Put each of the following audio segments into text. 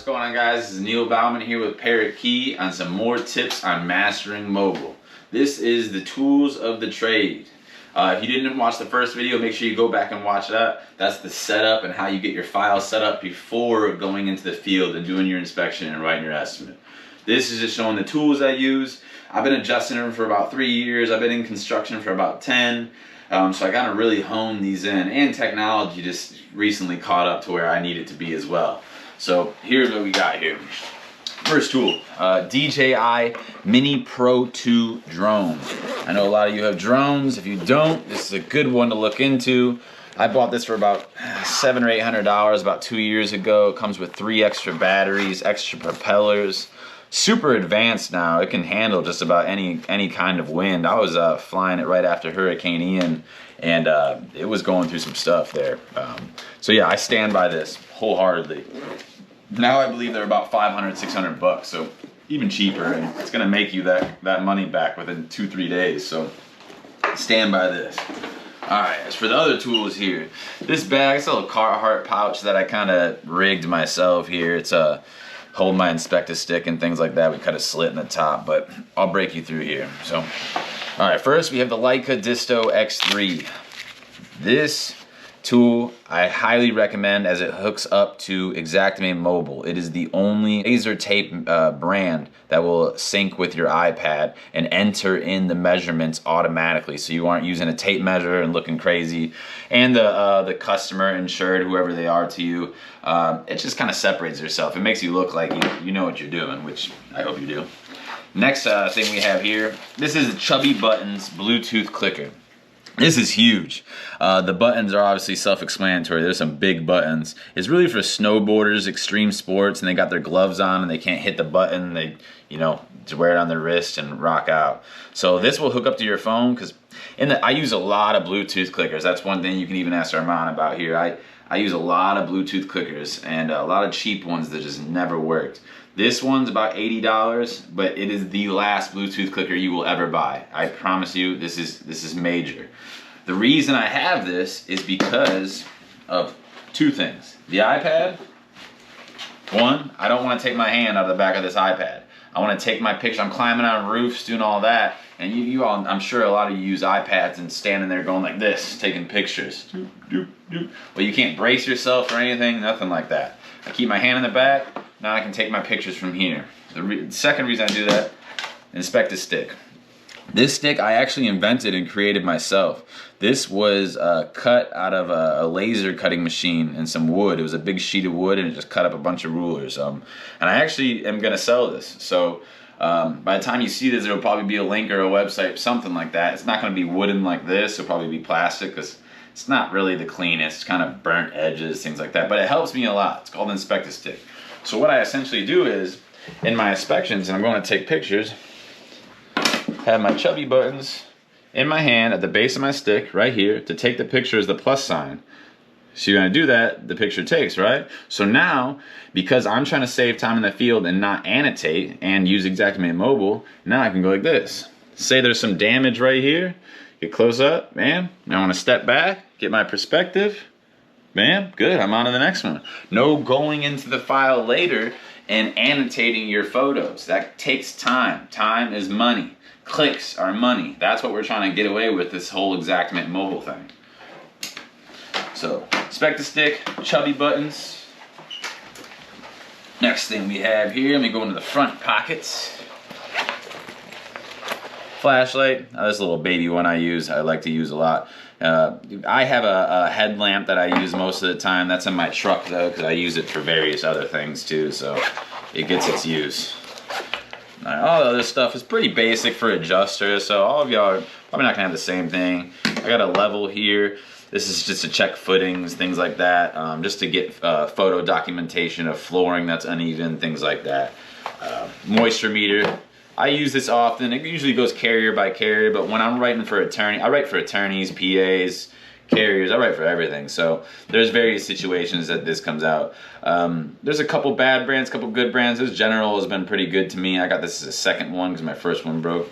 going on, guys? This is Neil Bauman here with Parrot Key on some more tips on mastering mobile. This is the tools of the trade. If you didn't watch the first video, make sure you go back and watch that. That's the setup and how you get your files set up before going into the field and doing your inspection and writing your estimate. This is just showing the tools I use. I've been adjusting them for about 3 years. I've been in construction for about 10. So I gotta really hone these in, and technology just recently caught up to where I need it to be as well. So here's what we got here. First tool, DJI Mini Pro 2 drone. I know a lot of you have drones. If you don't, this is a good one to look into. I bought this for about $700 or $800 about 2 years ago. It comes with 3 extra batteries, extra propellers. Super advanced now. It can handle just about any kind of wind. I was flying it right after Hurricane Ian, and it was going through some stuff there. So yeah, I stand by this wholeheartedly. Now I believe they're about 500, 600 bucks, so even cheaper, and it's gonna make you that money back within 2-3 days. So stand by this. All right, as for the other tools here, this bag, it's a little Carhartt pouch that I kind of rigged myself here. It's a hold my inspector stick and things like that. We cut a slit in the top, but I'll break you through here. So, all right, first we have the Leica Disto X3. This tool I highly recommend as it hooks up to Xactimate Mobile. It is the only laser tape brand that will sync with your iPad and enter in the measurements automatically, so you aren't using a tape measure and looking crazy. And the customer, insured, whoever they are to you, it just kind of separates yourself. It makes you look like you know what you're doing, which I hope you do. Next thing we have here, this is the Chubby Buttons Bluetooth clicker. This is huge. The buttons are obviously self-explanatory. There's some big buttons. It's really for snowboarders, extreme sports, and they got their gloves on and they can't hit the button. They, to wear it on their wrist and rock out. So this will hook up to your phone, because I use a lot of Bluetooth clickers. That's one thing you can even ask Armand about here. I use a lot of Bluetooth clickers and a lot of cheap ones that just never worked. This one's about $80, but it is the last Bluetooth clicker you will ever buy. I promise you, this is major. The reason I have this is because of 2 things. The iPad. One, I don't want to take my hand out of the back of this iPad. I want to take my picture. I'm climbing on roofs, doing all that, and you all, I'm sure a lot of you use iPads and standing there going like this, taking pictures. Well, you can't brace yourself or anything, nothing like that. I keep my hand in the back. Now I can take my pictures from here. The second reason I do that, inspect a stick. This stick I actually invented and created myself. This was cut out of a laser cutting machine and some wood. It was a big sheet of wood and it just cut up a bunch of rulers. And I actually am gonna sell this. So by the time you see this, it'll probably be a link or a website, something like that. It's not gonna be wooden like this. It'll probably be plastic, because it's not really the cleanest. It's kind of burnt edges, things like that. But it helps me a lot. It's called an inspect a stick. So what I essentially do is, in my inspections, and I'm going to take pictures, have my Chubby Buttons in my hand at the base of my stick, right here. To take the picture is the plus sign. So you're going to do that, the picture takes, right? So now, because I'm trying to save time in the field and not annotate and use Xactimate Mobile, now I can go like this. Say there's some damage right here, get close up, bam. Now I want to step back, get my perspective. Bam, good, I'm on to the next one. No going into the file later and annotating your photos. That takes time. Time is money. Clicks are money. That's what we're trying to get away with this whole Xactimate Mobile thing. So, inspect the stick, Chubby Buttons. Next thing we have here, let me go into the front pockets. Flashlight, this little baby one I like to use a lot. I have a headlamp that I use most of the time. That's in my truck though, because I use it for various other things too, so it gets its use. All the other stuff is pretty basic for adjusters, so all of y'all are probably not gonna have the same thing. I got a level here. This is just to check footings, things like that, just to get photo documentation of flooring that's uneven, things like that. Moisture meter. I use this often. It usually goes carrier by carrier, but when I'm writing for attorney, I write for attorneys, PAs, carriers, I write for everything. So there's various situations that this comes out. There's a couple bad brands, couple good brands. This General has been pretty good to me. I got this as a second one because my first one broke.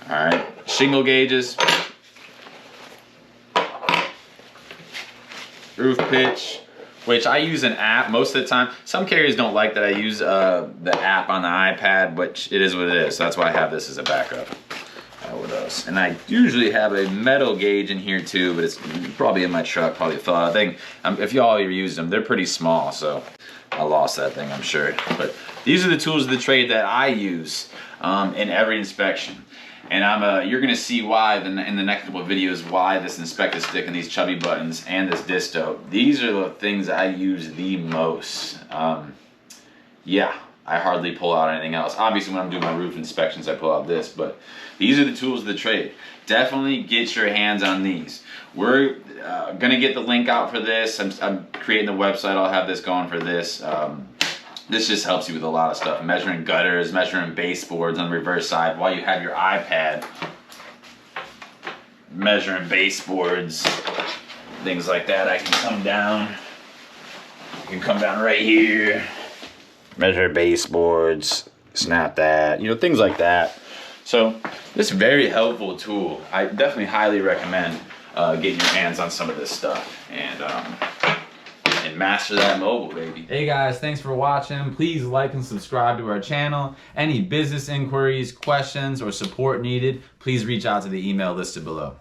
All right, shingle gauges. Roof pitch, which I use an app most of the time. Some carriers don't like that I use the app on the iPad, which it is what it is. So that's why I have this as a backup. What else? And I usually have a metal gauge in here too, but it's probably in my truck, probably fell out. I think if y'all ever used them, they're pretty small, so I lost that thing, I'm sure. But these are the tools of the trade that I use in every inspection. And you're gonna see why in the next couple of videos why this inspector stick and these Chubby Buttons and this Disto. These are the things I use the most. Yeah, I hardly pull out anything else. Obviously, when I'm doing my roof inspections, I pull out this, but these are the tools of the trade. Definitely get your hands on these. We're gonna get the link out for this. I'm creating the website. I'll have this going for this. This just helps you with a lot of stuff. Measuring gutters, measuring baseboards on the reverse side while you have your iPad. Measuring baseboards, things like that. I can come down. I can come down right here. Measure baseboards, snap that, you know, things like that. So this is a very helpful tool. I definitely highly recommend getting your hands on some of this stuff and master that mobile, baby. Hey guys, thanks for watching. Please like and subscribe to our channel. Any business inquiries, questions, or support needed, please reach out to the email listed below.